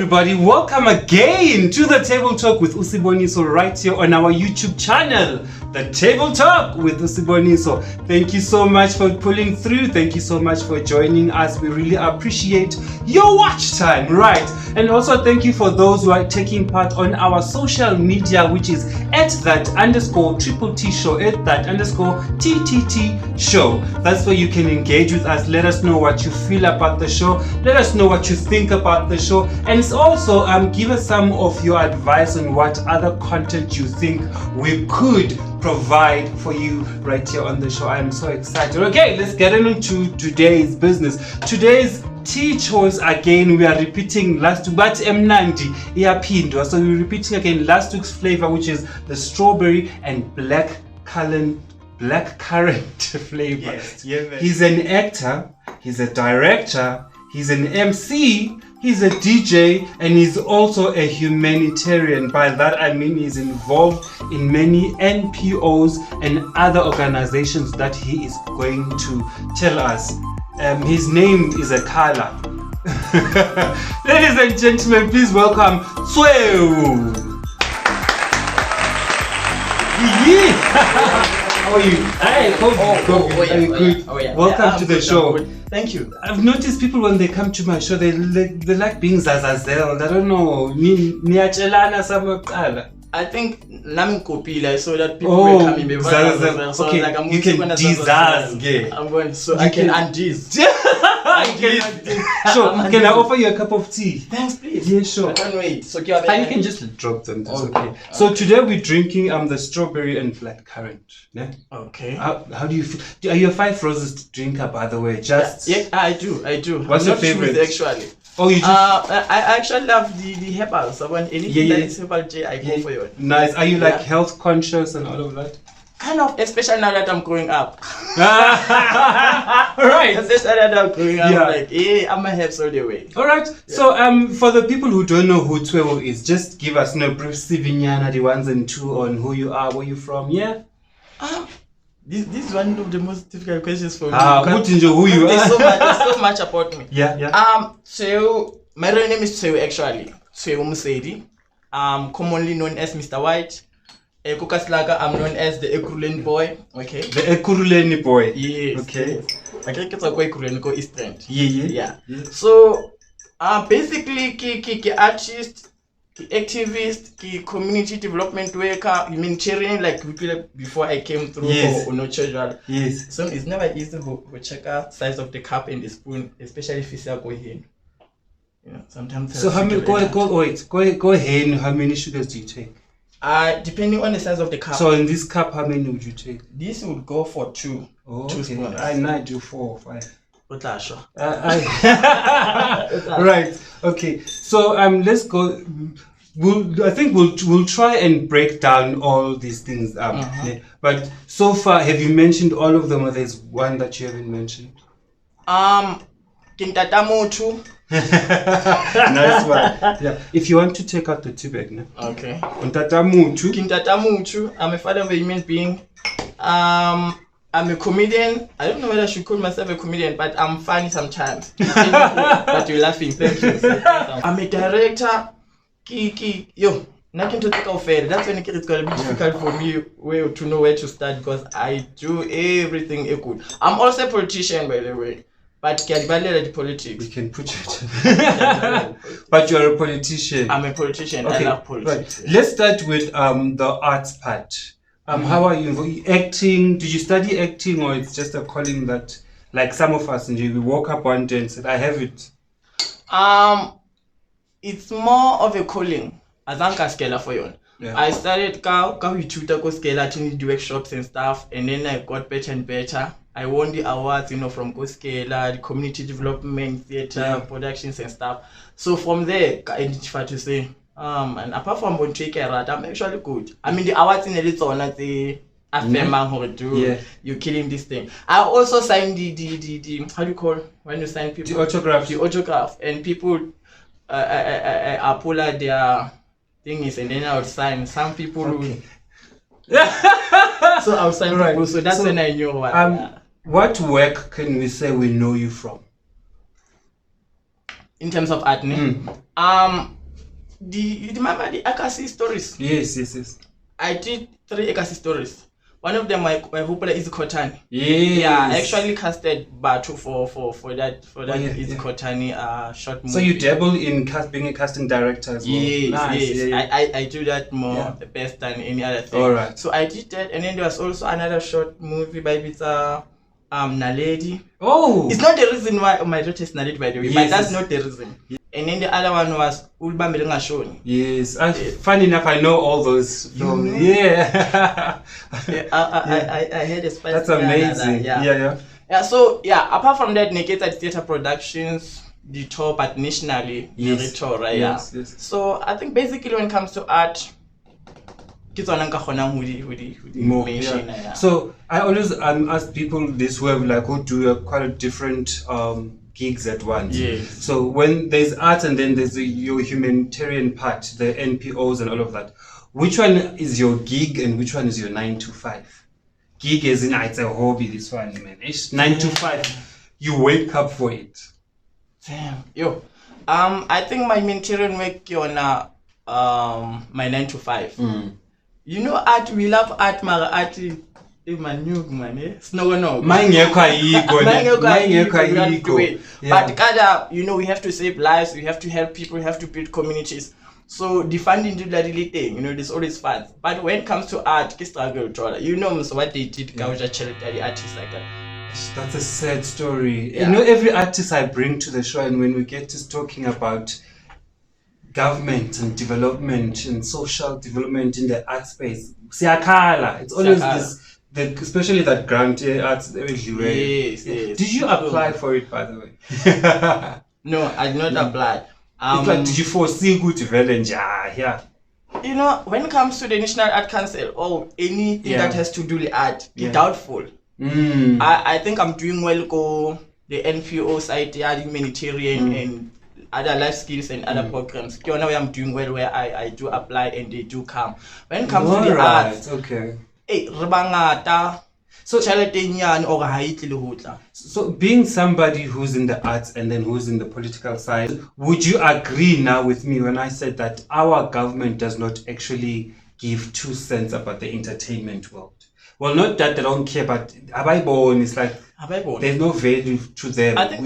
everybody, welcome again to the Table Talk with Usiboniso right here on our YouTube channel, The Table Talk with Usiboniso. Thank you so much for pulling through. Thank you so much for joining us. We really appreciate your watch time, right? And also thank you for those who are taking part on our social media, which is @that_TTT show, @that_TTT show. That's where you can engage with us. Let us know what you feel about the show. Let us know what you think about the show. And it's also give us some of your advice on what other content you think we could provide for you right here on the show. I am so excited. Okay, let's get into today's business. Today's tea choice, again, we are repeating last week, but Mnandi iyapindwa. So we're repeating again last week's flavor, which is the strawberry and black currant flavor. Yes. Yeah, he's an actor, he's a director, he's an MC, he's a DJ, and he's also a humanitarian. By that I mean he's involved in many NPOs and other organizations that he is going to tell us. His name is a color. Ladies and gentlemen, please welcome Tshweu. How are you? Hi, good. Welcome to the show. Thank you. I've noticed people when they come to my show, they like being zazazel. I don't know. Niyachelana samaqala. I think nami ngikopile so that people will come in zazazel. So okay, like I'm you can dizaz. I'm going so I can undiz. Sure. Can I offer you a cup of tea? Thanks, please. Yeah, sure. I can't wait. So you can just drop them. That's okay. So today we're drinking the strawberry and black currant. Yeah. Okay. How do you feel? Are you a Five Roses drinker, by the way? Just yeah, I do. What's your favorite? Actually. Oh, you do? I actually love the herbals. I want anything that is herbal tea, I go for it. Nice. Are you like health conscious and all of that? Kind of, especially now that I'm growing up. Right. Especially now that I'm growing up, like, I'm a herbs all the way. All right. Yeah. So, for the people who don't know who Tshweu is, just give us brief Sivinyana, the ones and two on who you are, where you from, yeah? This is one of the most difficult questions for me. Who you are? There's so much about me. Yeah. So my real name is Tshweu actually. Tshweu Mosedi. Commonly known as Mr. White. Kukaslaga, I'm known as the Ekurhuleni boy. Okay. The Ekurhuleni boy. Yes. Okay. I think it's a Ekurhuleni go East End. Yeah. So basically ki artist, ki activist, ki community development worker, humanitarian like before I came through for no children. Yes. So it's never easy to check out size of the cup and the spoon, especially if you go in. Sometimes. So how many go ahead, how many sugars do you take? Depending on the size of the cup. So in this cup, how many would you take? This would go for 2. Oh, 2 okay. spoons. I might do 4 or 5. Right. Okay. So let's go. I think we'll try and break down all these things. Yeah. But so far, have you mentioned all of them, or there's one that you haven't mentioned? Kintatamutu. Nice one. Yeah. If you want to take out the tea bag now. Okay. Kintatamutu. I'm a father of a human being. I'm a comedian. I don't know whether I should call myself a comedian, but I'm funny sometimes. But you're laughing. Thank you. I'm a director. Nothing to take off fair. That's when it's going to be difficult for me to know where to start because I do everything good. I'm also a politician, by the way. But the politics. We can put it. But you're a politician. I'm a politician. Okay. I love politics. Right. Let's start with the arts part. How are you acting? Did you study acting, or it's just a calling that, like some of us, we woke up one day and said, "I have it"? It's more of a calling. Azanka scala for you. I started tutor scala to do workshops and stuff, and then I got better and better. I won the awards, from Goskela, the community development, theater, productions and stuff. So from there, I identify to say, and apart from one take care, I'm actually good. I mean, the awards in the little on the you're killing this thing. I also signed the how do you call when you sign people? The autograph. The autograph, and people I pull out their things, and then I would sign. Some people okay. So I would sign people. So that's when I knew what. What work can we say we know you from? In terms of art, you remember the Akasi stories? Yes. I did 3 Akasi stories. One of them, my popular Izithombhe. Yes. Yeah, I actually casted Batu for that Izithombhe short movie. So you dabble in being a casting director as well? Yes, nice. yes. I do that more the best than any other thing. All right. So I did that, and then there was also another short movie by Vita Naledi. Oh! It's not the reason why my daughter is Naledi, by the way, but that's not the reason. Yeah. And then the other one was Ulba Melenga Shoni. Yes, funny enough, I know all those films. Yeah. I had a spicy. That's amazing. Yeah. So apart from that, Negated Theatre Productions, the tour, but nationally, yes. the tour, right? Yes. So I think basically when it comes to art, more. Yeah. So I always ask people this who have who do quite a different gigs at once. Yes. So when there's art and then there's your humanitarian part, the NPOs and all of that, which one is your gig and which one is your 9 to 5? Gig is it's a hobby, this one, man. It's 9 to 5. You wake up for it. Damn. I think my humanitarian work on my 9 to 5. You know, art, we love art, mara art. But we have to save lives, we have to help people, we have to build communities. So the funding do that really thing, there's always funds. But when it comes to art, it's struggle. So what they did, charity artists like that. That's a sad story. Every artist I bring to the show, and when we get to talking about government and development and social development in the art space, it's always this. Especially that grant arts. Yes. Did you apply for it, by the way? No, I did not apply. Did you foresee good development? Yeah. When it comes to the National Art Council or anything that has to do with art, be doubtful. I think I'm doing well go the NPO side, the humanitarian and other life skills and other programs. I'm doing well where I do apply and they do come. When it comes to the arts, okay. So being somebody who's in the arts and then who's in the political side, would you agree now with me when I said that our government does not actually give 2 cents about the entertainment world? Well, not that they don't care, but it's like there's no value to them. I think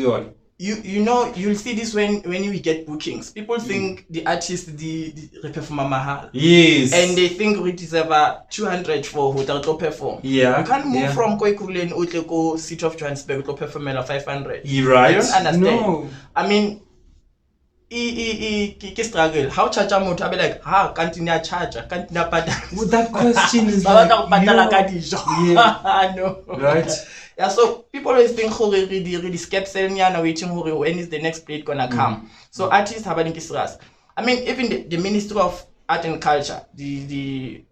you'll see this when we get bookings. People think the artist the performer mahal. Yes. And they think we deserve 200 for hotel to perform. Yeah. You can't move from Koikulen Otleko City of Johannesburg to perform 500. You're right. I don't understand. No. I mean, struggle. How charge amount? I be like, can't you charge? Can't you pay? Well, that question is no. Right. Yeah, so people always think really skeptical and waiting when is the next plate gonna come. So artists have an interest. I mean, even the Ministry of Art and Culture, the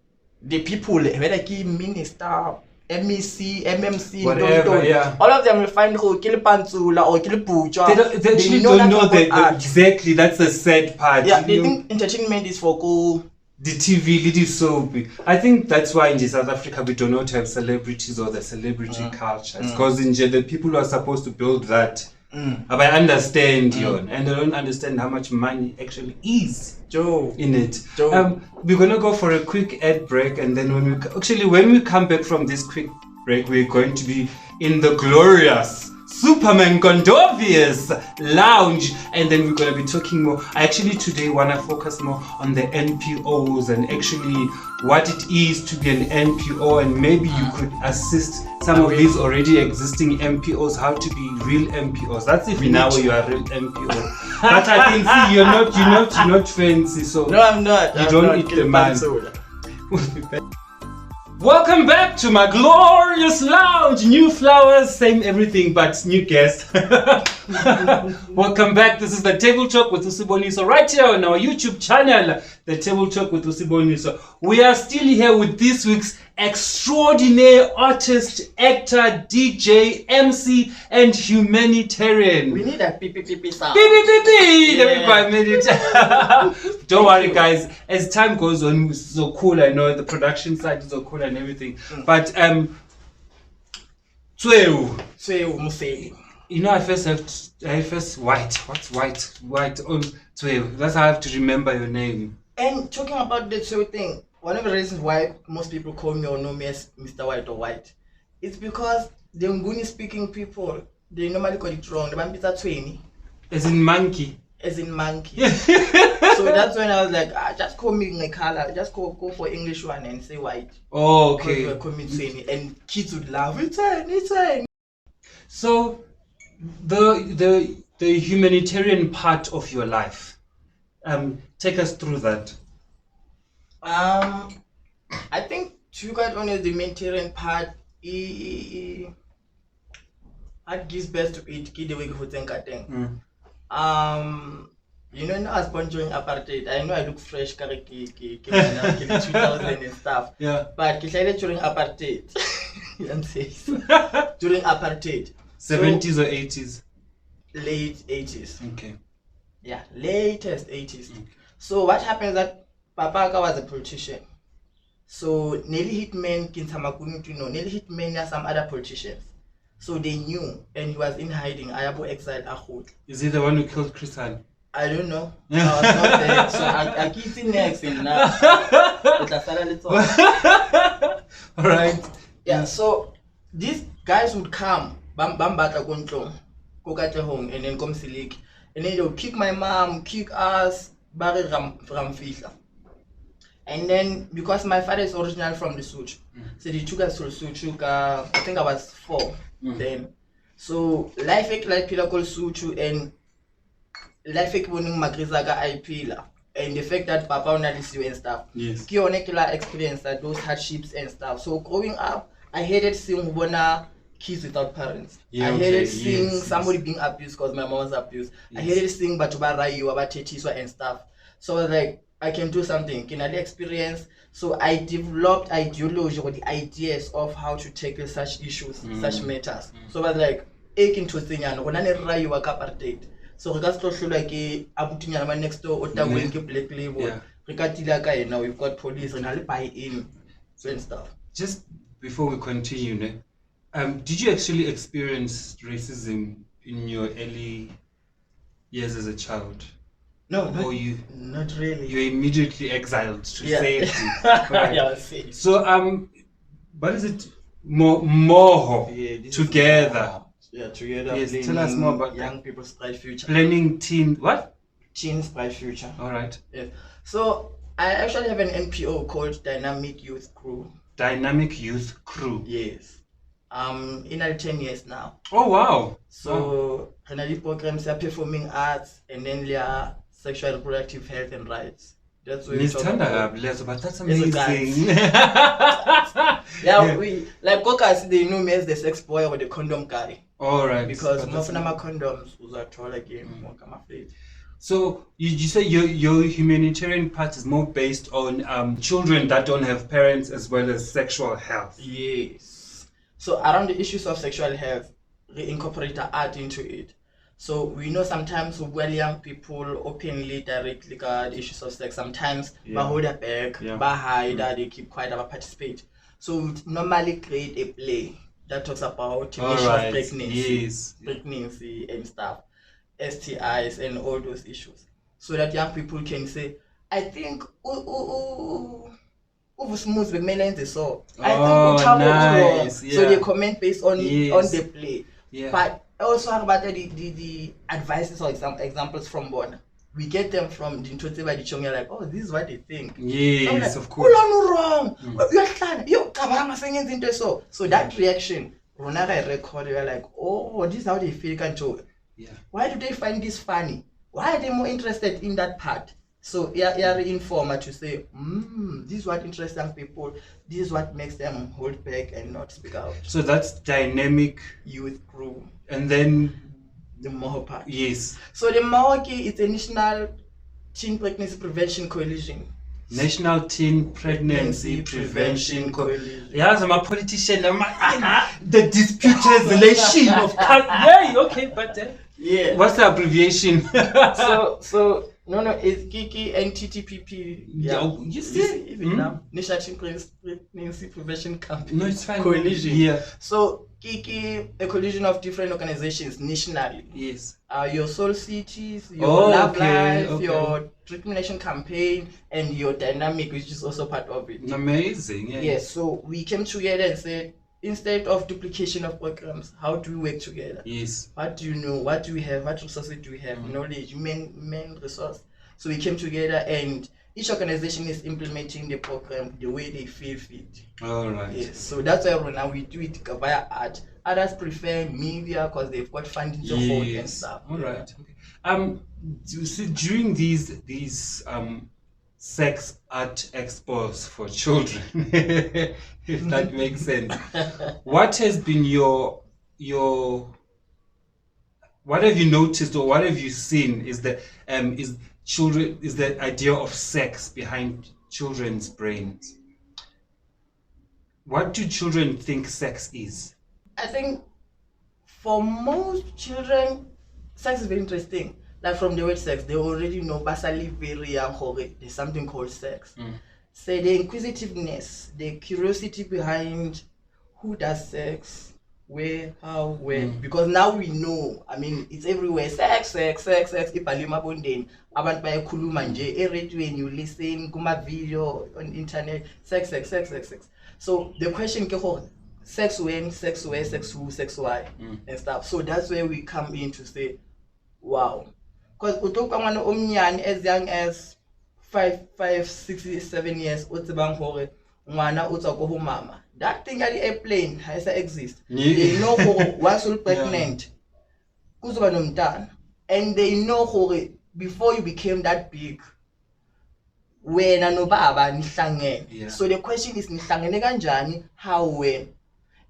people, whether key minister, MEC, MMC, whatever, all of them will find who kill Pantsula or kill Pucha. They actually don't know exactly. That's the sad part. Yeah, they think entertainment is for cool. The TV, it is so big. I think that's why in South Africa we do not have celebrities or the celebrity culture. Because in the people who are supposed to build that. But I understand, and I don't understand how much money actually is in it. We're gonna go for a quick ad break, and then when we come back from this quick break, we're going to be in the glorious Superman Gondovius Lounge, and then we're going to be talking more. I actually today want to focus more on the NPOs and actually what it is to be an NPO, and maybe you could assist some of these already existing NPOs how to be real NPOs. That's if now you are a real NPO. But I can see you're not fancy, so no, I'm not. You don't eat the man. Welcome back to my glorious lounge. New flowers, same everything, but new guest. Welcome back. This is the Table Talk with Usiboniso right here on our YouTube channel, the Table Talk with Usiboniso. We are still here with this week's extraordinary artist, actor, DJ, MC, and humanitarian. We need a PPP sound. Every 5 minutes. Don't worry, guys. As time goes on, it's so cool. I know the production side is so cool and everything. But Tshweu Mosedi. You know, I first white. What's white? White. Oh, Tshweu. That's how I have to remember your name. And talking about the Tshweu thing, one of the reasons why most people call me or know me as Mr. White or White, it's because the Nguni speaking people, they normally call it wrong. The man is Tshweni. As in monkey. As in monkey. So that's when I was like, just call me Ngekhala. Just go for English one and say white. Oh, okay. Because call me Tshweni. And kids would laugh. It's Tshweni. So, the humanitarian part of your life, take us through that. I think to be quite honest, the humanitarian part, it gives best to it. Kid the way for you know, I was born during apartheid. I know I look fresh, correctly, 2000 and stuff. Yeah. But during apartheid, during apartheid. 70s or 80s? Late 80s. Okay. Yeah, latest 80s. Okay. So what happens that Papa was a politician. So nearly hitmen, nearly hitmen and some other politicians. So they knew, and he was in hiding. Ayabo exiled Ahud. Is he the one who killed Chris Han? I don't know. I was not there. So I keep it next in now. Alright. Yeah, so these guys would come, bambata kontlong, kokate home, and then come silik. And then they'll kick my mom, kick us, bari ramfisha. And then because my father is original from the Such, so they took us to Such. I think I was 4 then. So life like pila called Suchu and life winning Magrizaga I pila. And the fact that Papa only and stuff. Yes. Kionekula experience that those hardships and stuff. So growing up, I hated seeing kids without parents. Yeah, I hated seeing somebody being abused because my mom was abused. Yes. I hated seeing Batuba Rayu, Abatetiswa and stuff. So I was like, I can do something. Can I experience? So I developed ideology or the ideas of how to tackle such issues, such matters. So I was like, Ekin to Sinyano, when I Rayu apartheid. So regards to like Abutinyana next door or Tawin Black Label. Now we've got police and I'll buy in and stuff. Just before we continue, did you actually experience racism in your early years as a child? No, not really. You're immediately exiled to safety. Right. Yeah, safe. So what is it? Moho together. Yeah, together. Yes, tell us more about young people's bright future. Planning teen what? Teens bright future. All right. Yeah. So I actually have an NPO called Dynamic Youth Crew. Dynamic Youth Crew. Yes. In 10 years now. Oh wow. So these programs are performing arts and then they are sexual and reproductive health and rights. That's what we talk about. But that's amazing. We like Kokas, they know me as the sex boy or the condom guy. All right. Because most of my condoms was a troll again. So you say your humanitarian part is more based on children that don't have parents as well as sexual health. Yes. So around the issues of sexual health, we incorporate art into it. So we know sometimes when young people openly, directly got issues of sex, sometimes they hold their back, they hide, they keep quiet about participate. So we normally create a play that talks about pregnancy and stuff, STIs and all those issues. So that young people can say, I think smooth the melons so nice. So they comment based on the play. Yeah. But also about the advices or examples from Bona. We get them from the Ntotse by the Chong, you're like, oh, this is what they think. Yes, like, of course. Wrong. So that reaction, Ronaga record, you're like, oh, this is how they feel. Why do they find this funny? Why are they more interested in that part? So you're informer to say, this is what interests young people, this is what makes them hold back and not speak out. So that's Dynamic Youth Crew. And then the Moho part. Yes. So the Mohoki is a National Teen Pregnancy Prevention Coalition. National Teen Pregnancy Prevention Coalition. Yeah, I'm a politician. The dispute resolution of yay, okay, but yeah. What's the abbreviation? So No, it's Kiki and TTPP. Yeah, you see? Even now, National Pregnancy Prevention Campaign. No, it's fine. Coalition. Yeah. So Kiki, a coalition of different organizations nationally. Yes. Your Soul Cities, your Love Life, your Discrimination Campaign, and your Dynamic, which is also part of it. Amazing. Yeah. Yes. So we came together and said, instead of duplication of programs, how do we work together? Yes. What do you know? What do we have? What resources do we have? Knowledge, main resource. So we came together, and each organization is implementing the program the way they feel fit. All right. Yes. So that's why now we do it via art. Others prefer media because they've got funding to hold and stuff. All right. Okay. You see, during these sex art expos for children, if that makes sense, what has been your what have you noticed or what have you seen is the idea of sex behind children's brains? What do children think sex is? I think for most children, sex is very interesting. Like from the word sex, they already know basically very young there's something called sex. So the inquisitiveness, the curiosity behind who does sex, where, how, when. Because now we know, I mean, it's everywhere. Sex. Ipalima bondeni. Abantu bayakhuluma nje eradioweni, you listen, kuma video on internet. Sex. So the question is, sex when, sex where, sex who, sex why, and stuff. So that's where we come in to say, wow. Because utokwa omnyani as young as 5, 6, 7 years, utsibang hore, mwana utsago mama. That thing at the airplane has to exist. They know who once you're pregnant, and they know who before you became that big. When no baba nihlangene. So the question is nihlangene kanjani, how, when.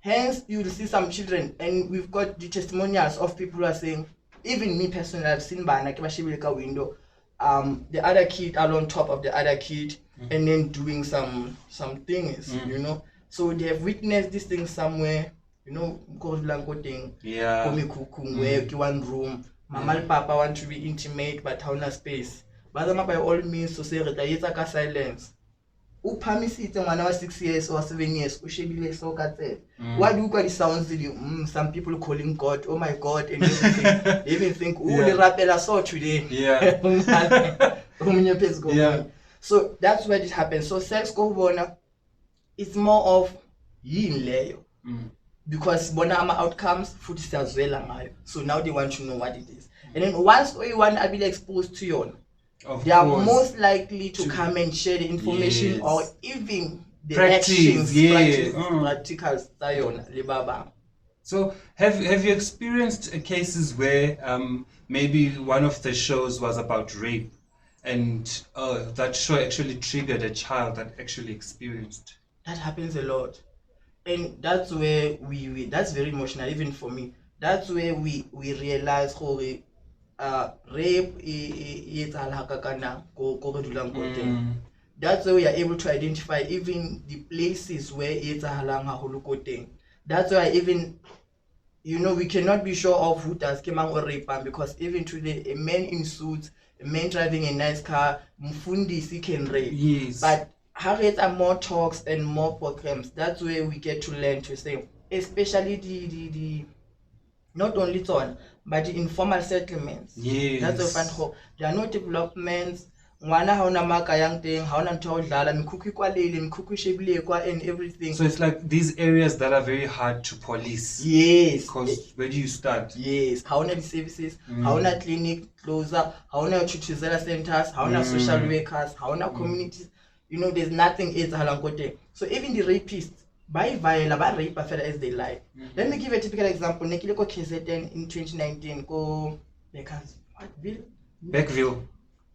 Hence you will see some children, and we've got the testimonials of people who are saying, even me personally, I've seen bana kibashibika window, the other kid are on top of the other kid, and then doing some things, you know. So they have witnessed this thing somewhere, you know, thing. Yeah. Where one room, mama and papa want to be intimate, but how na space. But by all means to say retayeta silence. Upamisite when I was 6 years or 7 years, ushebile so kate. Why do you got the sounds to you? Some people calling God, oh my God, and everything. They even think, the rapper I saw today. Yeah. So that's where it happens. So sex go bona, it's more of yin layer. Because bonama outcomes, food is as well. So now they want to know what it is. And then once you want to be exposed to you, they are most likely to come and share the information or even the actions, practical. So have you experienced cases where maybe one of the shows was about rape and that show actually triggered a child that actually experienced? That happens a lot. And that's where we that's very emotional, even for me. That's where we realize rape is that's why we are able to identify even the places where it's a that's why even, you know, we cannot be sure of who does kemang or rape, because even today a man in suits, a man driving a nice car, mfundisi can rape. Yes. But how are more talks and more programs, that's where we get to learn to say, especially the not only on, but the informal settlements. Yes. That's a fun. There are no developments. Ngwana hauna maka yang thing, hauna ntho dlala, mikuku kwalele, mikuku shebile kwa and everything. So it's like these areas that are very hard to police. Yes. Because where do you start? Yes. Hauna the services, hauna clinic closer, hauna tutuzela centers, hauna social workers, hauna communities. You know, there's nothing else halankote. So even the rapists, by violence, by rape as they lie. Let me give a typical example. Nekile ko KZN in 2019 go Beckville.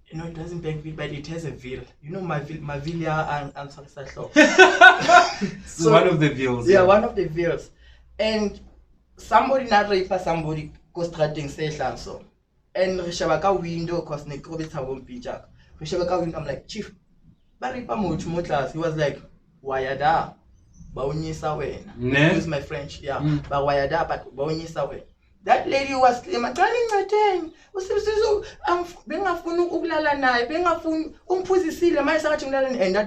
You know, it doesn't Beckville, but it has a ville. You know, Mavilia and Sarsahlo. So one of the villes. Yeah, one of the villes. And somebody not rape somebody goes starting station so. And Rishabaka window cause Nekobit Habon Pijak. Rishabaka window, I'm like, Chief, Baripa Much. He was like, Wayada. Excuse my French, yeah. But why that? But That lady was screaming, and that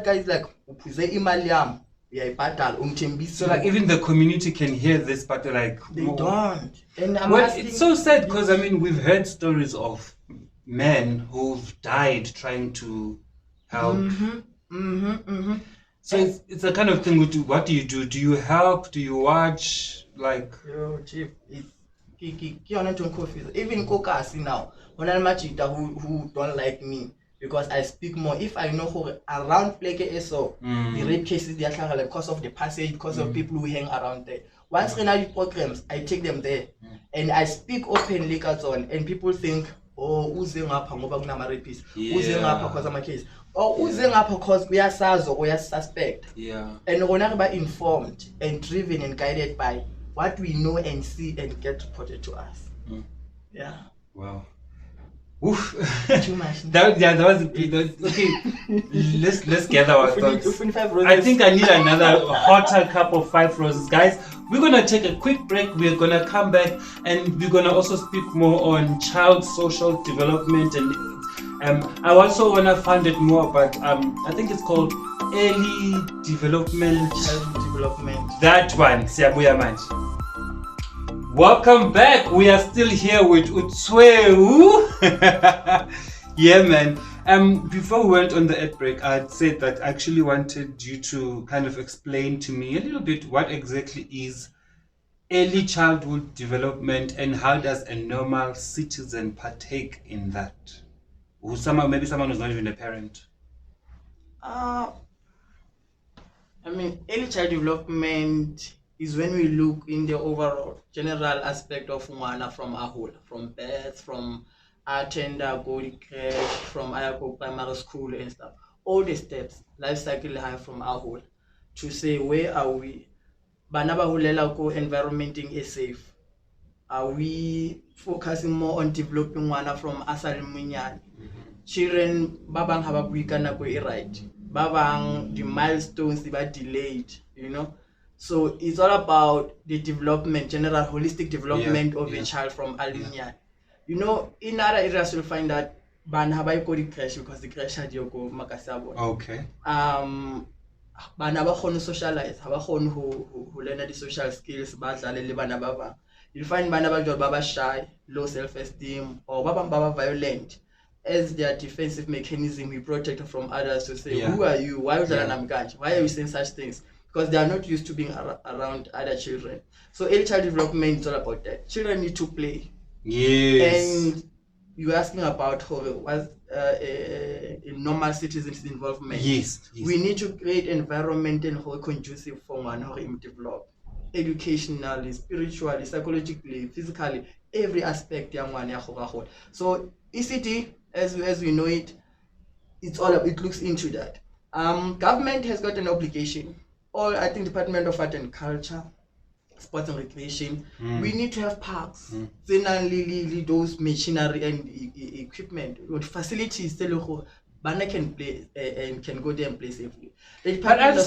guy is like, so like even the community can hear this, but like they don't. And it's so sad because I mean we've heard stories of men who've died trying to help. So it's a kind of thing. What do you do? Do you help? Do you watch? Like, chief, even Kokasi now, when I'm who don't like me because I speak more. If I know who around Pleke SO, the rape cases they are because of the passage, because of people who hang around there. Once we have programs, I take them there and I speak openly and people think, oh, who's up rapist, who's up because of my case. Or who's up because we are SARS or we are suspect. Yeah. And we're not informed and driven and guided by what we know and see and get reported to us. Yeah. Wow. Oof. Too much. that was okay. let's gather our thoughts. I think I need another hotter cup of 5 roses, guys. We're gonna take a quick break. We're gonna come back and we're gonna also speak more on child social development and I also wanna find it more, but I think it's called early development. Child development. That one. Siyabuya manje. Welcome back. We are still here with Tshweu. Yeah, man. Before we went on the ad break, I had said that I actually wanted you to kind of explain to me a little bit what exactly is early childhood development and how does a normal citizen partake in that? Maybe someone who's not even a parent. I mean, early child development is when we look in the overall general aspect of Mwana from a whole, from birth, from attender, go to crèche, from Ayako primary school and stuff. All the steps, life cycle high from our whole, to say where are we? Banaba hulela ko environmenting is safe. Are we focusing more on developing Mwana from asal munyani? Children babang hababuika na ko right. Babang the milestones they were delayed, you know. So it's all about the development, general holistic development of a child from Alinia. You know, in other areas you'll find that ban habai ko the crash because the crash had yoko makasabo. Okay. Ban haba khonu socialize, haba khonu who learn the social skills, badlale le bana baba. You'll find bana baba shy, low self-esteem, or baba violent. As their defensive mechanism, we protect from others to say, who are you? Why are you saying such things? Because they are not used to being around other children. So early child development is all about that. Children need to play. Yes. And you're asking about how was a normal citizens' involvement. Yes. We need to create environment and how conducive for one how him develop. Educationally, spiritually, psychologically, physically, every aspect young one. So ECD, as we know it, it looks into that. Government has got an obligation. Or I think Department of Art and Culture, Sports and Recreation, we need to have parks. Then those machinery and equipment, facilities, Bana can play and can go there and play safely. But I've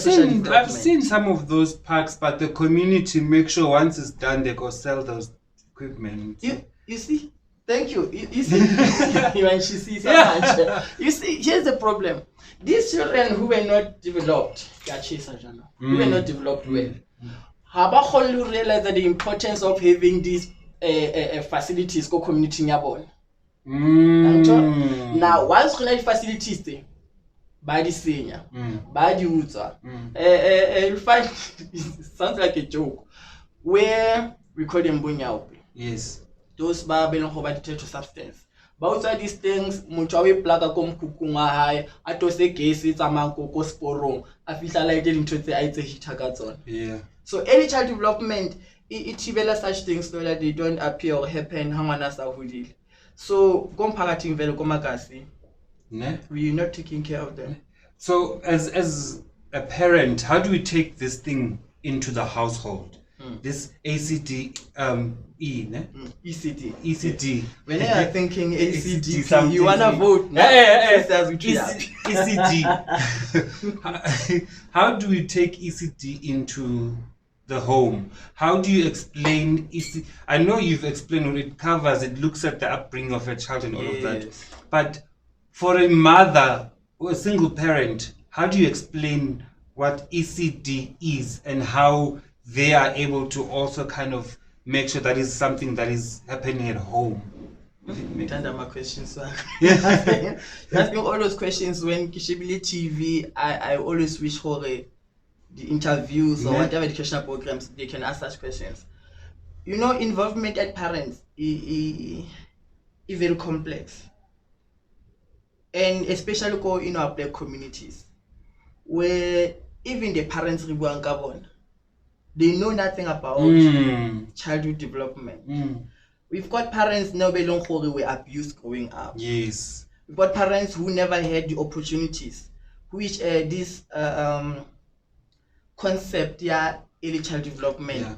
seen some of those parks, but the community make sure once it's done they go sell those equipment. You see, thank you. You see, when she sees so much. You see, here's the problem. These children who were not developed, who were not developed well, have only realized that the importance of having these facilities go community nyabon. Now, once we have facilities there, by the senior, by the user, you'll find it sounds like a joke where we call them bunyao. Yes. Those babel who are addicted to substance. But outside these things, muchawi plaga kom kukunga hai, atose cases amanko ko sporong, afisa like into the ite hitagaton. Yeah. So early child development, it develops such things so that they don't appear or happen hanganasa hudil. So comparating velo komakasi, we're not taking care of them. So as a parent, how do we take this thing into the household? This ACD ECD. When you are thinking ACD, you wanna vote? ECD. How do we take ECD into the home. How do you explain I know you've explained what it covers, it looks at the upbringing of a child and all of that. But for a mother or a single parent, how do you explain what ECD is and how they are able to also kind of make sure that is something that is happening at home? My questions. Asking all those questions when Kishibili TV, I always wish for the interviews or whatever educational programs they can ask such questions. You know, involvement at parents is very complex, and especially in our black communities, where even the parents they know nothing about childhood development. We've got parents now who were abused growing up. Yes. We've got parents who never had the opportunities, which this concept, early child development,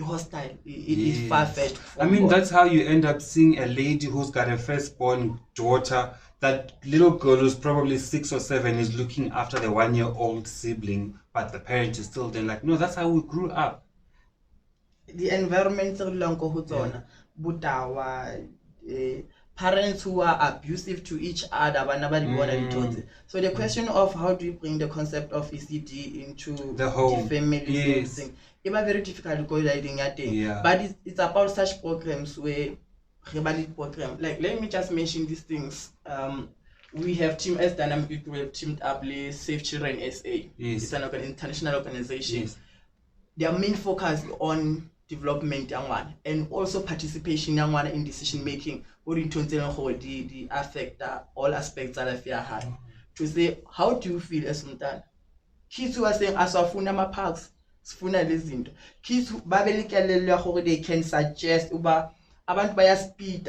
hostile, it is far-fetched. I mean, that's how you end up seeing a lady who's got a firstborn daughter. That little girl who's probably 6 or 7 is looking after the 1-year-old sibling, but the parent is still there. Like, no, that's how we grew up. The environment, parents who are abusive to each other. So the question of how do you bring the concept of ECD into the home, the family, it's very difficult to go but it's about such programs where like, let me just mention these things. We have Team S Dynamic, we have teamed up with Save Children SA. It's an international organization. Their main focus on development and also participation in decision making, the affect all aspects of life. To say, how do you feel as Sultan? Kids who are saying, as of my parks, kids who they can suggest about by speed,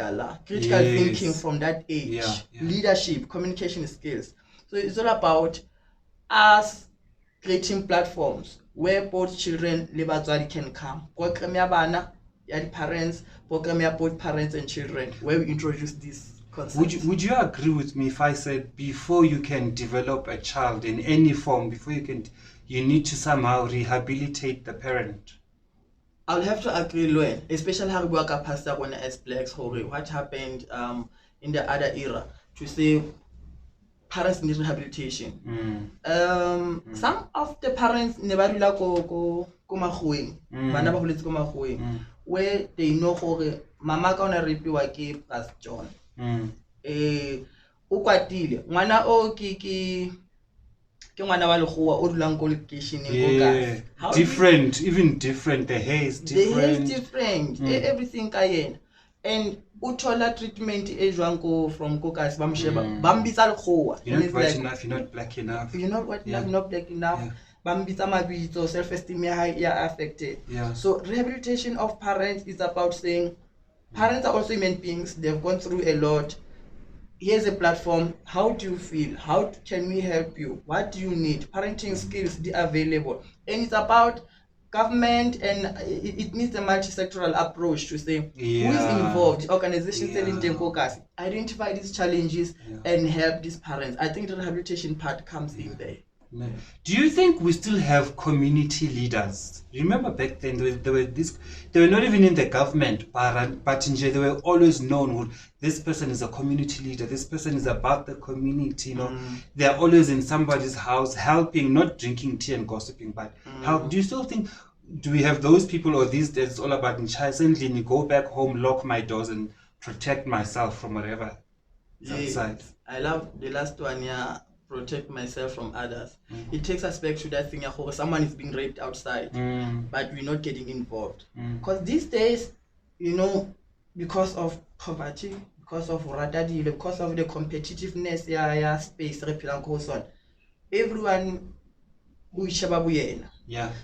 critical thinking from that age, leadership, communication skills. So it's all about us creating platforms where both children can come. Parents, both parents and children, where we introduce this concept. Would you agree with me if I said before you can develop a child in any form, you need to somehow rehabilitate the parent? I'll have to agree, Loen, especially how we work up past that one as blacks, what happened in the other era, to say parents need rehabilitation. Some of the parents never go where they know mama ka ona repiwa ke Pastor John. O kwatile ngwana o ke ngwana wa legoa o dulang ko location different, the hair is different, everything ka yena, and uthola treatment e jwang ko from Kokas bamsheba bambitsa legoa. You're not white enough, you're not black enough, you're not white enough, you're not black enough. Bambitsa mabitso, self-esteem affected. So rehabilitation of parents is about saying parents are also human beings, they've gone through a lot. Here's a platform. How do you feel? How can we help you? What do you need? Parenting skills, they are available. And it's about government, and it needs a multi-sectoral approach to say who is involved. Organizations identify these challenges and help these parents. I think the rehabilitation part comes in there. Do you think we still have community leaders? Remember back then they were not even in the government, but in they were always known. This person is a community leader. This person is about the community. You know, they are always in somebody's house helping, not drinking tea and gossiping, but help. Do you still think? Do we have those people, or these days it's all about in go back home, lock my doors, and protect myself from whatever is outside? I love the last one. Protect myself from others. It takes us back to that thing someone is being raped outside, but we're not getting involved. Because these days, you know, because of poverty, because of radadi, because of the competitiveness space everyone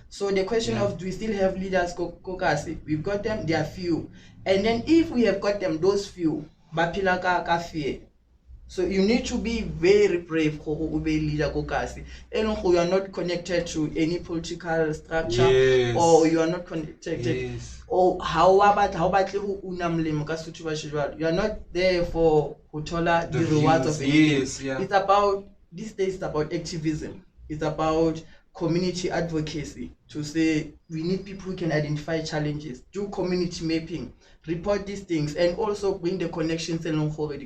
so the question of do we still have leaders we've got them, they are few, and then if we have got them, those few bapila ka fear. So you need to be very brave to be leader kokasi. And you are not connected to any political structure, or you are not connected. Or how about you are not there for the rewards of anything. It's about these days. It's about activism. It's about community advocacy to say we need people who can identify challenges, do community mapping, report these things, and also bring the connections along for your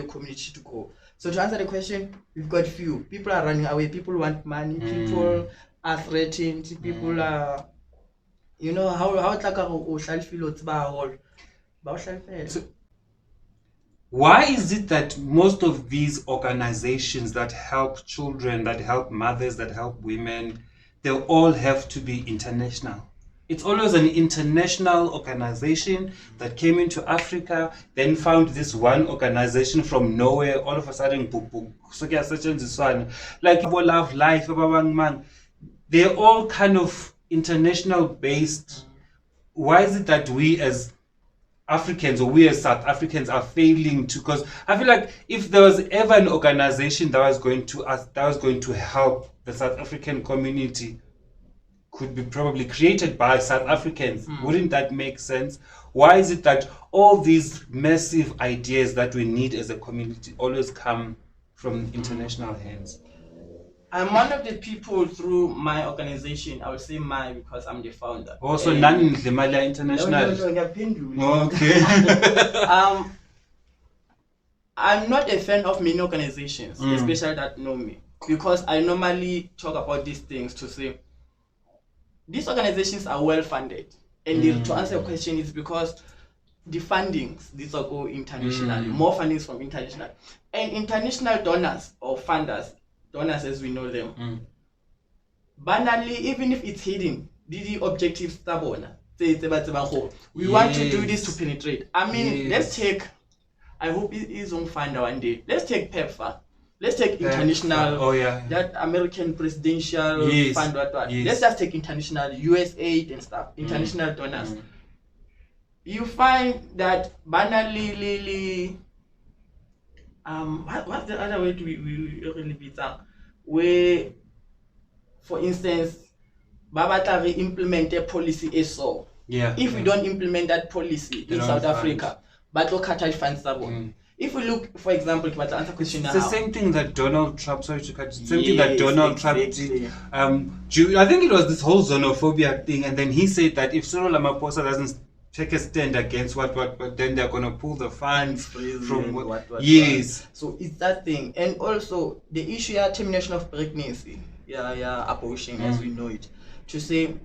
community to go. So to answer the question, we've got few. People are running away, people want money, people are threatened, people are, you know, how it's like So why is it that most of these organizations that help children, that help mothers, that help women, they all have to be international? It's always an international organization that came into Africa, then found this one organization from nowhere, all of a sudden, like Love Life, they're all kind of international based. Why is it that we as Africans, or we as South Africans, are failing to? Because I feel like if there was ever an organization that was going to help the South African community, could be probably created by South Africans. Wouldn't that make sense? Why is it that all these massive ideas that we need as a community always come from international hands? I'm one of the people through my organization. I would say because I'm the founder. Also, none in the Mali International. No. Okay. I'm not a fan of many organizations, especially that know me, because I normally talk about these things to say these organizations are well funded, and to answer your question is because the fundings, these are go internationally, more fundings from international, and international donors or funders, donors as we know them, banally, even if it's hidden, the objective stubborn. We want to do this to penetrate. I mean, let's take, I hope it is on funder one day. Let's take PEPFAR. Let's take international, that American presidential fund, Let's just take international USAID and stuff, international donors. You find that banally, what's the other way to we really beat up? Where, for instance, Babatari implement a policy is so. If we don't implement that policy in South Africa, but look at funds. If we look, for example, to answer question, it's the same thing that Donald Trump. Sorry to cut. Same thing that Donald Trump did. I think it was this whole xenophobia thing, and then he said that if Cyril Ramaphosa doesn't take a stand against what, then they're gonna pull the funds from what. Yes. So it's that thing, and also the issue of termination of pregnancy, abortion as we know it. To say,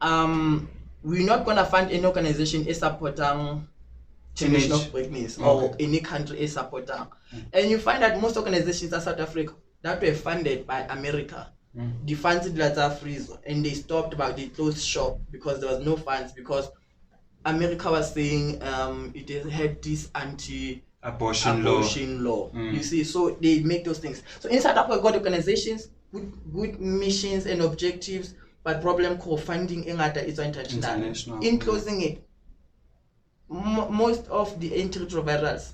we're not gonna fund any organization is supporting termination of pregnancy or any country is supporting, and you find that most organizations in South Africa that were funded by America, the funds did freeze, and they stopped they closed shop because there was no funds, because America was saying it had this anti-abortion law. You see, so they make those things. So in South Africa, got organizations with good missions and objectives, but problem co-funding is international. In closing it, most of the antiretrovirals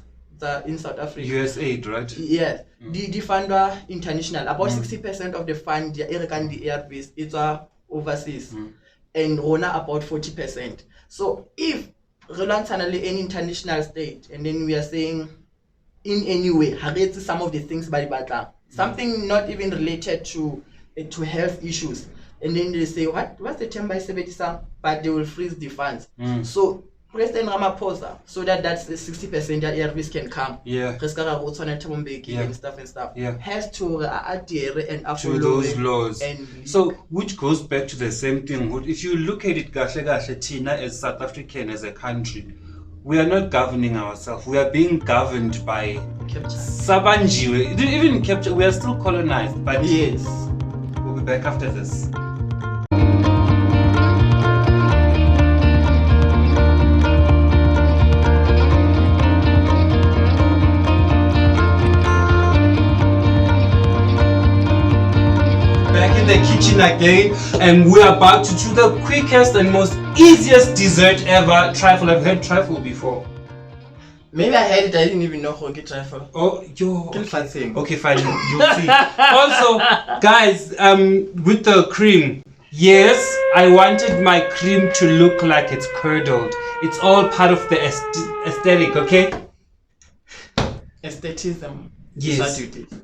in South Africa, USAID, right? Yes, the fund are international. About 60% of the fund, the ARVs, it's overseas, and Rona about 40%. So if relatively an international state, and then we are saying in any way, some of the things by Batla, something not even related to health issues, and then they say what's the term by 70, but they will freeze the funds. So President Ramaphosa, so that's the 60% that ARVs can come. And stuff. Has to adhere and follow those laws. So which goes back to the same thing. If you look at it, Tina as South African as a country, we are not governing ourselves. We are being governed by Sabanjiwe. Even capture, we are still colonized. But yes, we'll be back after this. In the kitchen again, and we're about to do the quickest and most easiest dessert ever, trifle. I've heard trifle before. Maybe I heard it, I didn't even know how to get trifle. Oh, yo. Okay, fine, you'll see. Also, guys, with the cream, yes, I wanted my cream to look like it's curdled. It's all part of the aesthetic, okay? Aestheticism. Yes.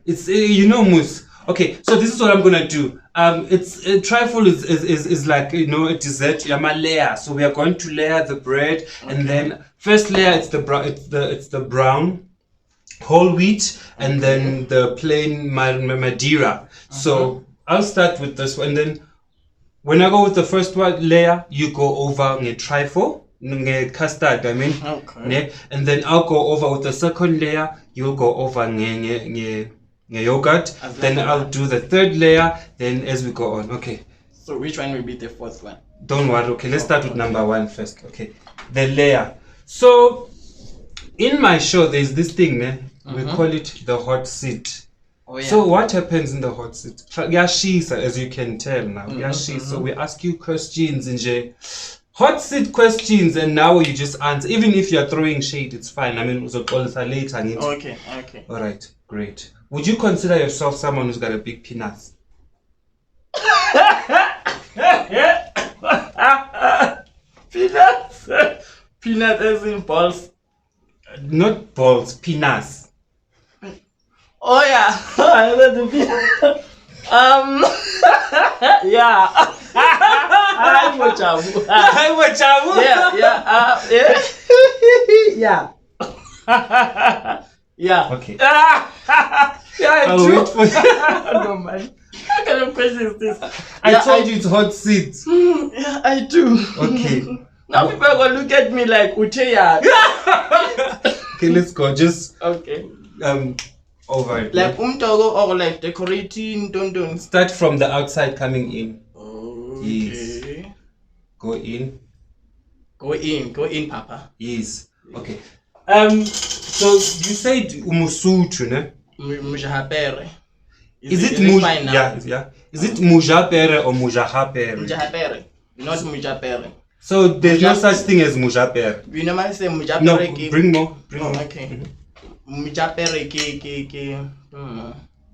It's, mousse. Okay, so this is what I'm gonna do. It's trifle is like, you know, a dessert. Yama layer. So we are going to layer the bread, and then first layer it's the brown whole wheat, and then the plain Madeira. So I'll start with this one. Then when I go with the first one layer, you go over trifle, custard. I mean, and then I'll go over with the second layer. You'll go over yogurt. Then I'll do the third layer. Then as we go on, okay. So which one will be the fourth one? Don't worry. Okay, let's start with number one first. Okay, the layer. So in my show, there's this thing, we call it the hot seat. Oh, yeah. So what happens in the hot seat? Yashisa, as you can tell now. Yashisa. So we ask you questions in hot seat questions, and now you just answer. Even if you're throwing shade, it's fine. I mean, we'll call it later. Okay. All right, great. Would you consider yourself someone who's got a big penis? Peanuts? Peanut as in balls? Not balls, penis. Oh yeah, I love the peanut. Yeah. Hi, Mochabu. Yeah. Yeah. Okay. Yeah, I'll wait for you. No, man. What kind of question is this? I told you it's hot seat. Yeah, I do. Okay. Now people are going to look at me like, Ucheya. Okay, let's go. Just Okay. over it. Like umtogo or like decorating, don't. Start from the outside coming in. Okay. Yes. Go in. Go in, Papa. Yes. Okay. So you said Umusutu, ne? Mujahapere. Is it Mujahapere? Yeah. Is it Mujahapere or Mujahapere? Mujahapere, not Mujahapere. So there's no such thing as Mujahapere. We normally say Mujahapere. No, bring more. Okay. Mujahapere ke.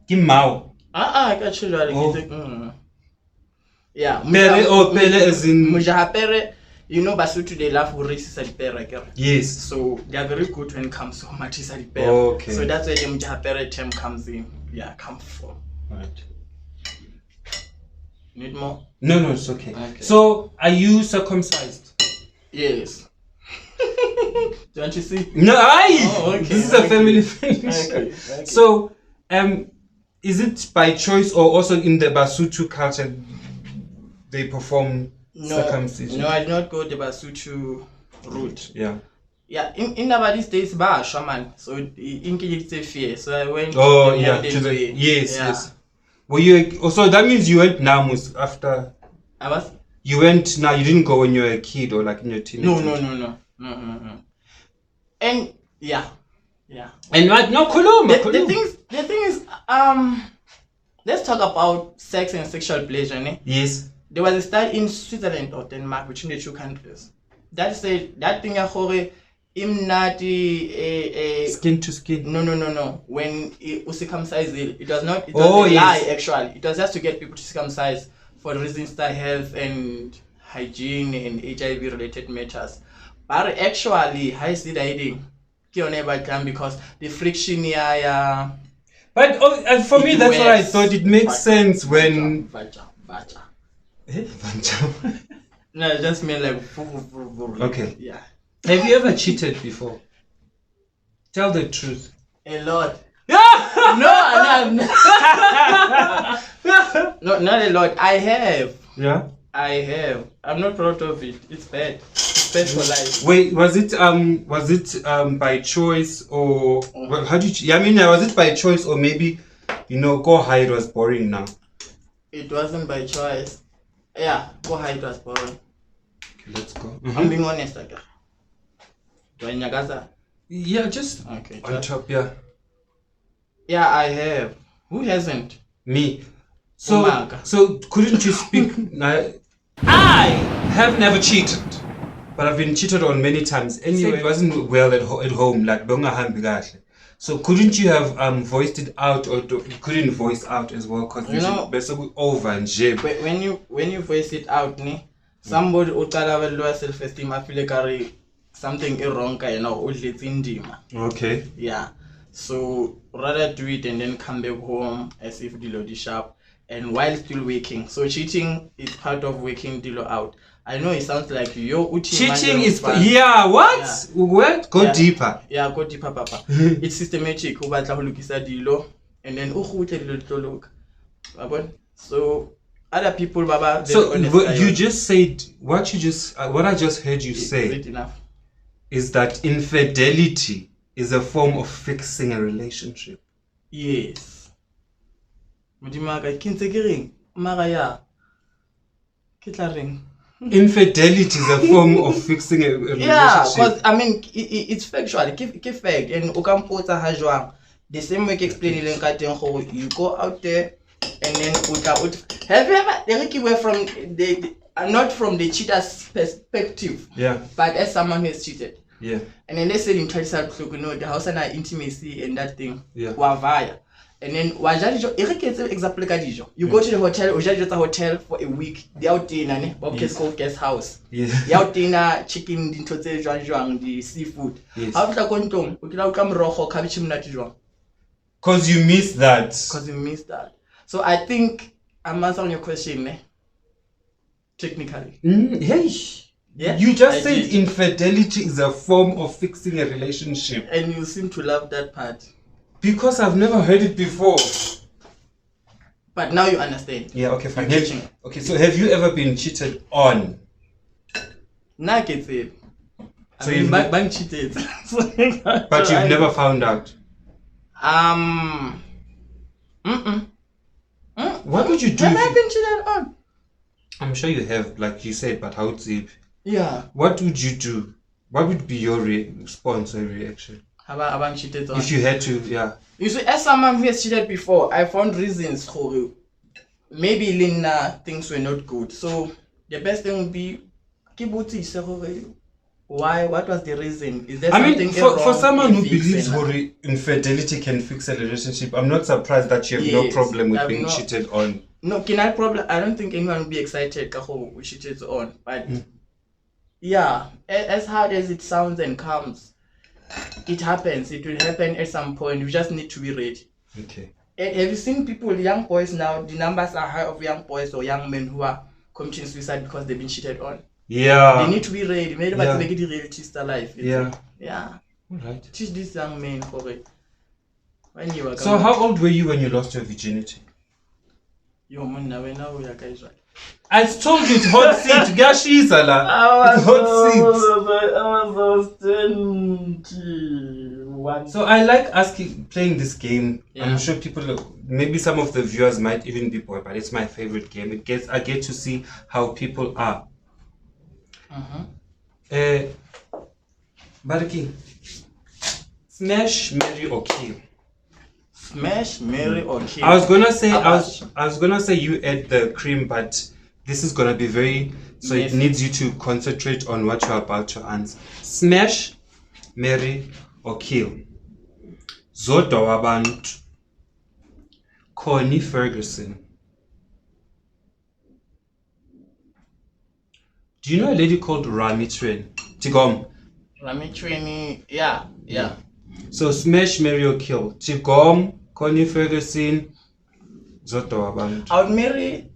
Kimau. I got you. Yeah. Pele as in Mujahapere. You know, Basutu, they love racist at pere. Yes. So they are very good when it comes to matis at pere. Okay. So that's where the Mujahapere term comes in. Yeah, come from. Right. Need more? No, it's okay. So are you circumcised? Yes. Don't you see? No, okay. This is a family friendly show. Okay. So, is it by choice or also in the Basutu culture they perform circumcision? No, I did not go the Basutu route. Yeah. Yeah, in these days, shaman. So in it's a fear. So I went. Oh yeah, yes. Were you? Also, that means you went Namus after. I was. You went now. You didn't go when you were a kid or like in your teenage. No. And yeah. And what? No, Koloma. The thing is, let's talk about sex and sexual pleasure, ne? Yes. There was a study in Switzerland or Denmark between the two countries that said that thing skin to skin. No. When it was circumcised, it was not. It was a lie. Actually, it was just to get people to circumcise for reasons like health and hygiene and HIV related matters. But actually, I see the idea because the friction here. But for me, that's what I thought. It makes sense when. No, it just mean like. Okay. Yeah. Have you ever cheated before? Tell the truth. A lot. No, no, not a lot. I have. Yeah. I have. I'm not proud of it. It's bad. It's bad for life. Wait, was it by choice or how did you? I mean, was it by choice or maybe, go hide was boring now? It wasn't by choice. Yeah, go hide was boring. Okay, let's go. I'm being honest, okay. Do I nyagaza? Yeah, just okay. On top, yeah. Yeah, I have. Who hasn't? Me. So couldn't you speak? I have never cheated, but I've been cheated on many times. Anyway, it wasn't well at home, like bonga. So couldn't you have voiced it out, or couldn't voice out as well? Because basically over and jib. When you voice it out, somebody utala lower self-esteem. I feel like something is wrong, Okay. Yeah. So rather do it and then come back home as if the load is sharp. and while still working. So cheating is part of working Dilo out. I know it sounds like cheating is what? What? Go deeper. Yeah, go deeper, Papa. It's systematic. And then so other people, Baba. So you just said what I just heard you say. Is it enough? Is that infidelity is a form of fixing a relationship? Yes. Infidelity is a form of fixing a relationship. Yeah, because I mean it's factual. Keep fact and ukampota hajwang. The same way explaining you go out there and then have you ever away from the not from the cheater's perspective, but as someone who has cheated. Yeah. And then they said in Chinese, the house and intimacy and that thing. Yeah. Wavaya. And then you go to the hotel, or hotel for a week. They out dinner, called guest house. Yes. They out dinner, chicken, the seafood. Yes. How did I come rojo cabbage? Because you missed that. So I think I'm answering your question, technically. Yeah. You just said infidelity is a form of fixing a relationship. And you seem to love that part. Because I've never heard it before. But now you understand. Yeah, okay, fine. Okay, so have you ever been cheated on? Nah, get it. So you've been cheated. But you've never found out. What would you do? Have I been cheated on? I'm sure you have, like you said, but how deep? Yeah. What would you do? What would be your response or reaction? Have I cheated on? If you had to, yeah. You see, as someone who has cheated before, I found reasons for maybe Lina things were not good. So the best thing would be why? What was the reason? Is there something wrong? For someone who believes infidelity can fix a relationship, I'm not surprised that you have no problem with being cheated on. No, I don't think anyone will be excited we cheated on. But yeah, as hard as it sounds and comes, it happens. It will happen at some point. You just need to be ready. Okay. And have you seen people, young boys now, the numbers are high of young boys or young men who are committing suicide because they've been cheated on? Yeah. They need to be ready. Maybe to make it the reality star life. Yeah. Yeah. All right. Teach these young men for it. So how old were you when you lost your virginity? I told you it's hot seat. I was 21. So I like playing this game. Yeah. I'm sure maybe some of the viewers might even be bored, but it's my favorite game. I get to see how people are. Bariki, smash, marry, or kill. Smash, marry, or kill. I was gonna say you add the cream, but this is gonna be very. So it needs you to concentrate on what you're about to answer. Smash, marry, or kill. Zodwa wabantu. Connie Ferguson. Do you know a lady called Rami Tren? Tigom. Rami Tren, yeah. So smash, marry, or kill. Tigom, Connie Ferguson, Zodwa wabantu. I would marry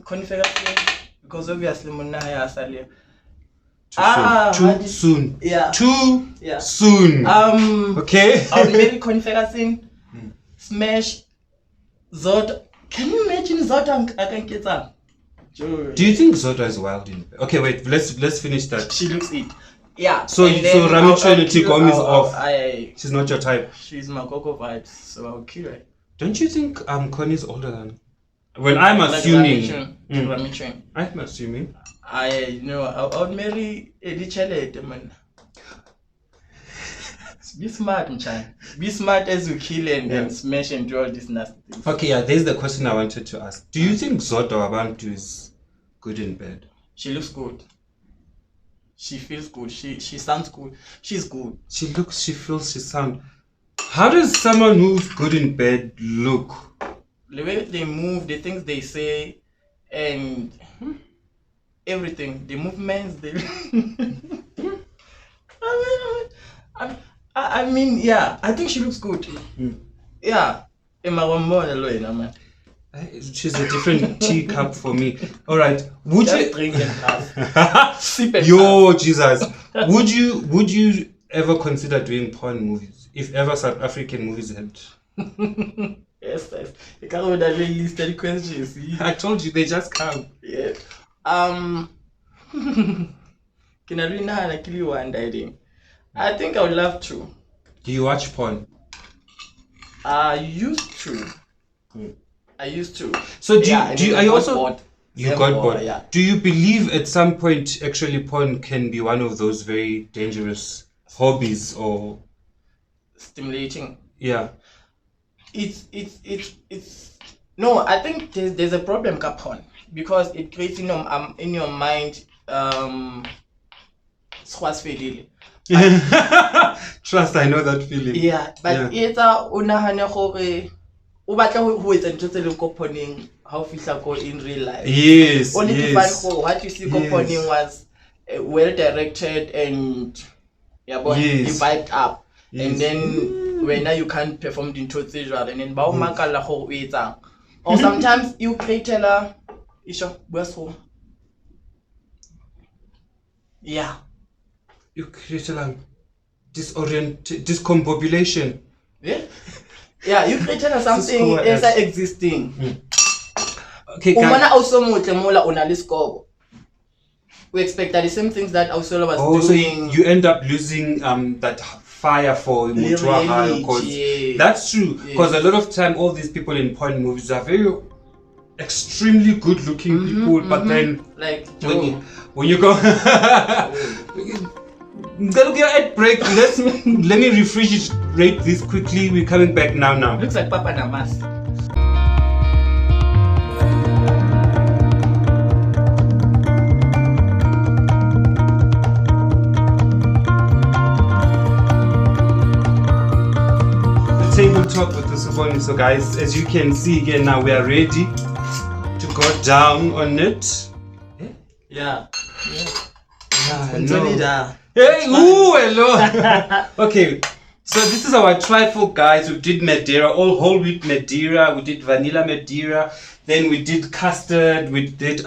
Connie Ferguson because obviously Munaya Asalia. Too soon. Yeah. Too soon. Okay. I would marry Connie Ferguson. Smash Zod. Can you imagine Zod and Do you think Zodwa is wild in bed? Okay, wait. Let's finish that. She looks it. Yeah. So Rami Trinity Gom is off. She's not your type. She's my Coco vibes, so I'll kill her. Don't you think Connie's older than? When I'm assuming. Rami Trin. I'm assuming. I would marry Eddie Chalet, man. Be smart, Mchan. Be smart as you kill and smash and do all this nasty things. Okay, there's the question I wanted to ask. Do you think Zodwa Wabantu is good in bed? She looks good. She feels good. She sounds good. She's good. She looks, she feels, she sounds. How does someone who's good in bed look? The way they move, the things they say, and everything. The movements, I mean, yeah, I think she looks good. Yeah. She's a different teacup for me. All right. Would Just you drink and pass. Sip and Yo, Jesus. Would you ever consider doing porn movies if ever South African movies had? Yes. You can't with that listed questions. I told you they just come. Yeah. Can I really know like you one day? I think I would love to. Do you watch porn? I used to. So Yeah, do you and are you I got also bored. you Yeah, got bored, bored? yeah. Do you believe at some point actually porn can be one of those very dangerous hobbies or Stimulating. yeah? It's no, I think there's a problem Capon because it creates in your mind Trust, I know that feeling. yeah, but it's a unahane gore o batla ho etsa ntho tse leng ko poning how fihla ko in real life. Yes, Only to find yes. what you see ko poning was well directed and Yes. vibed up. Yes. And then when now you can't perform the ntho tse jwalo and then ba o makala go o etsang. Or sometimes you create a isho bua. Yeah. You create a discombobulation. Yeah. Yeah, you created something cool, is existing. Okay, Umana also motle mola ona le scope. We expect that the same things that also was doing. So you end up losing that fire for Mutuaha, because that's true. Because a lot of time all these people in porn movies are very extremely good looking people, but then like when you go That'll get an ad break. Let me refrigerate this quickly. We're coming back now. Looks like Papa Namas. The table talk with TheTableTalkwithuSiboniso. So guys, as you can see again now, we are ready to go down on it. Yeah. No. Hey, ooh, hello. Okay, so this is our trifle, guys. We did Madeira, all whole wheat Madeira. We did vanilla Madeira. Then we did custard. We did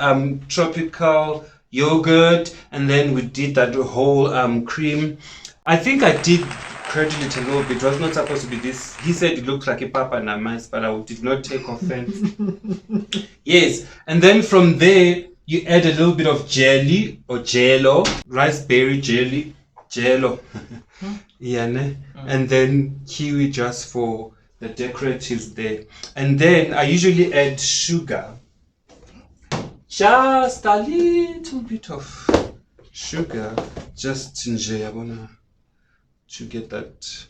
tropical yogurt, and then we did that whole cream. I think I did curdle it a little bit. It was not supposed to be this. He said it looked like a papa namas, but I did not take offense. Yes, and then from there, you add a little bit of jelly or jello, raspberry jelly, jello. Yeah, ne? And then kiwi just for the decoratives there. And then I usually add sugar. Just a little bit of sugar. Just to get that.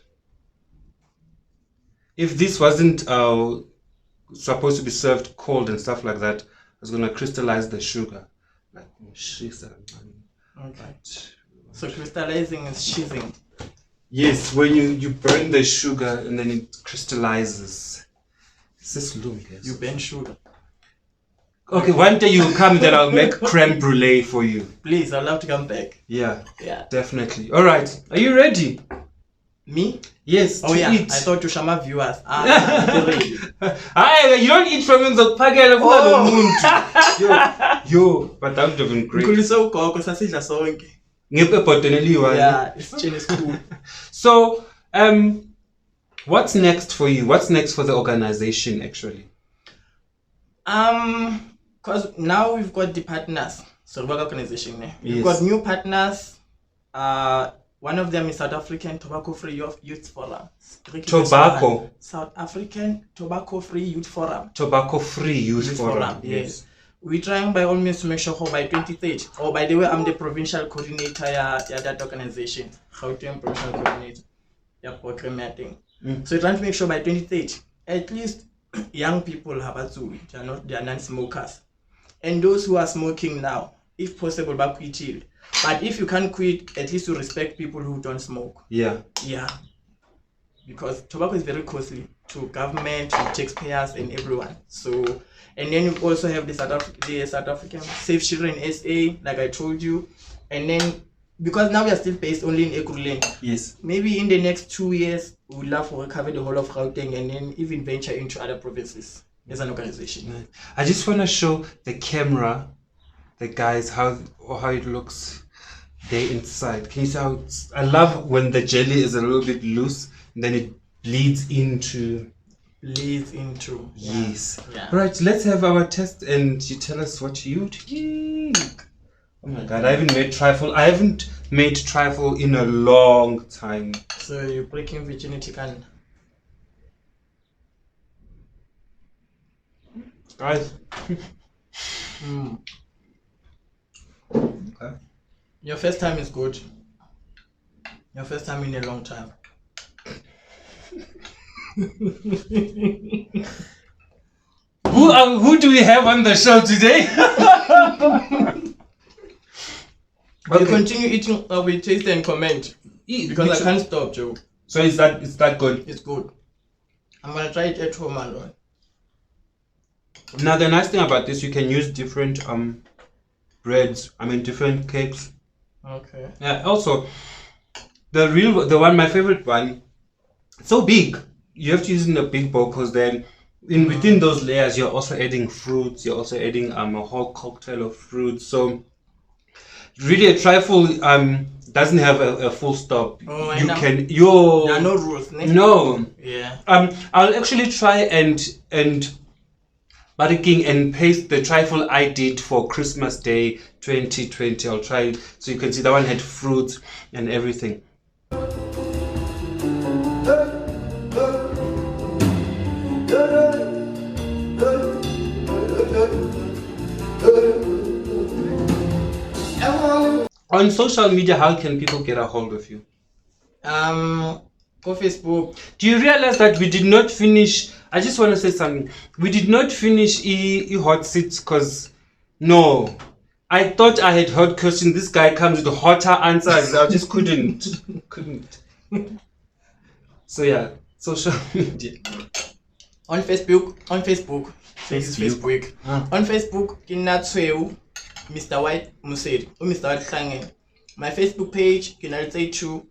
If this wasn't supposed to be served cold and stuff like that, I was going to crystallize the sugar. Like, okay. So crystallizing is cheesing. Yes, when you burn the sugar and then it crystallizes. Is this long? Yes. You burn sugar. Okay, one day you come, then I'll make creme brulee for you. Please, I'd love to come back. Yeah, Yeah. definitely. All right, are you ready? Me? Yes. Oh yeah. Eat. I thought to Shama viewers. You don't eat from in the packet of Yo, but that would have been great. Yeah, it's Chinese cool. So, what's next for you? What's next for the organization actually? Because now we've got the partners. So work organization. We've Yes. got new partners. One of them is South African Tobacco Free Youth Forum. Tobacco. South African Tobacco Free Youth Forum. Tobacco Free Youth Forum. Yes. We're trying by all means to make sure by 2030. Oh, by the way, I'm the provincial coordinator that organization. Gauteng provincial coordinator. Yeah, program thing. So we're trying to make sure by 2030, at least young people have a tool. They are non-smokers. And those who are smoking now, if possible, back quit it. But if you can't quit, at least you respect people who don't smoke. Yeah. Yeah. Because tobacco is very costly to government, to taxpayers, and everyone. So, and then you also have the South African Safe Children SA, like I told you. And then, because now we are still based only in Ekurhuleni. Yes. Maybe in the next 2 years, we would love to recover the whole of Gauteng and then even venture into other provinces. as an organization. I just want to show the camera, the guys, how it looks there inside. Can you see how I love when the jelly is a little bit loose and then it bleeds into. Yes. Yeah. Right, let's have our test and you tell us what you think. Oh my god, I haven't made trifle. I haven't made trifle in a long time. So you're breaking virginity, can? Guys. Okay. Your first time is good. Your first time in a long time. Who do we have on the show today? You continue eating, we taste and comment. Because I can't stop, Joe. So is that good? It's good. I'm gonna try it at home alone. Now the nice thing about this, you can use different breads. I mean different cakes. Okay. Yeah. Also, my favorite one, it's so big. You have to use it in a big bowl because then within those layers you're also adding fruits. You're also adding a whole cocktail of fruits. So really, a trifle doesn't have a full stop. Oh, you know. can There are no rules. No. Yeah. I'll actually try and barking and paste the trifle I did for Christmas Day 2020. I'll try it so you can see that one had fruits and everything. On social media, how can people get a hold of you? Go Facebook. Do you realize that we did not finish? I just want to say something. We did not finish hot seats because no, I thought I had heard questions. This guy comes with hotter answers. I just couldn't. So yeah, social media. On Facebook. On Facebook. Tshweu MrWhite Mosedi. Mr. White Klangen. My Facebook page, can I say too?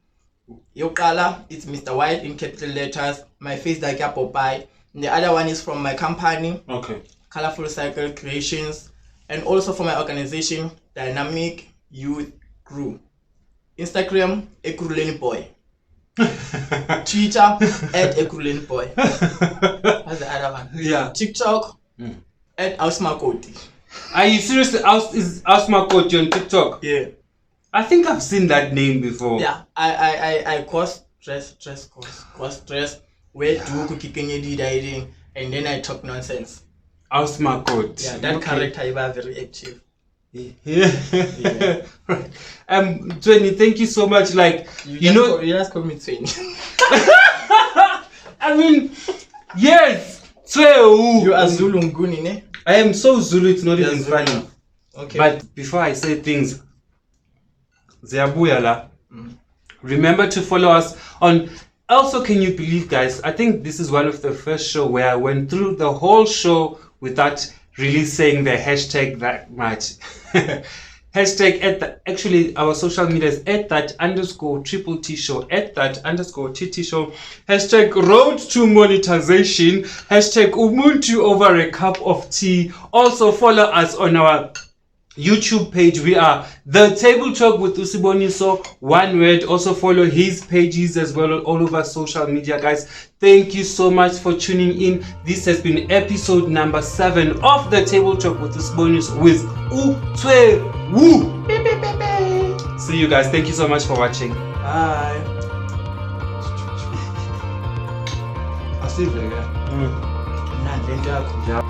Yokala, it's Mr. White in capital letters. My face like Popeye. And the other one is from my company. Okay. Colorful Cycle Creations. And also for my organization, Dynamic Youth Crew. Instagram, Ekuruleni Boy. Twitter, @Ekuruleni-boy. That's the other one. Yeah. TikTok, @Ausmakoti. Are you seriously? Is Ausmakoti on TikTok? Yeah. I think I've seen that name before. Yeah. I cause stress, where do kicking and then I talk nonsense. Ausmakoti. Yeah, that character is very active. Yeah. Right. Tshweni, thank you so much. Like you just call me Tshweni. I mean, yes, Tshweu. You are Zulu Nguni, ne? I am so Zulu. It's not even funny. Okay. But before I say things, Ziyabuyala. Remember to follow us on. Also, can you believe, guys? I think this is one of the first show where I went through the whole show without really saying the hashtag that much. Hashtag actually our social media is @that_TT show, @that_TT show, hashtag road to monetization, hashtag Ubuntu over a cup of tea. Also follow us on our YouTube page. We are The Table Talk with Usiboniso, one word. Also follow his pages as well all over social media, guys. Thank you so much for tuning in. This has been episode number 7 of The Table Talk with Usiboniso with Tshweu. See you guys. Thank you so much for watching. Bye. I'll see you later. Nah,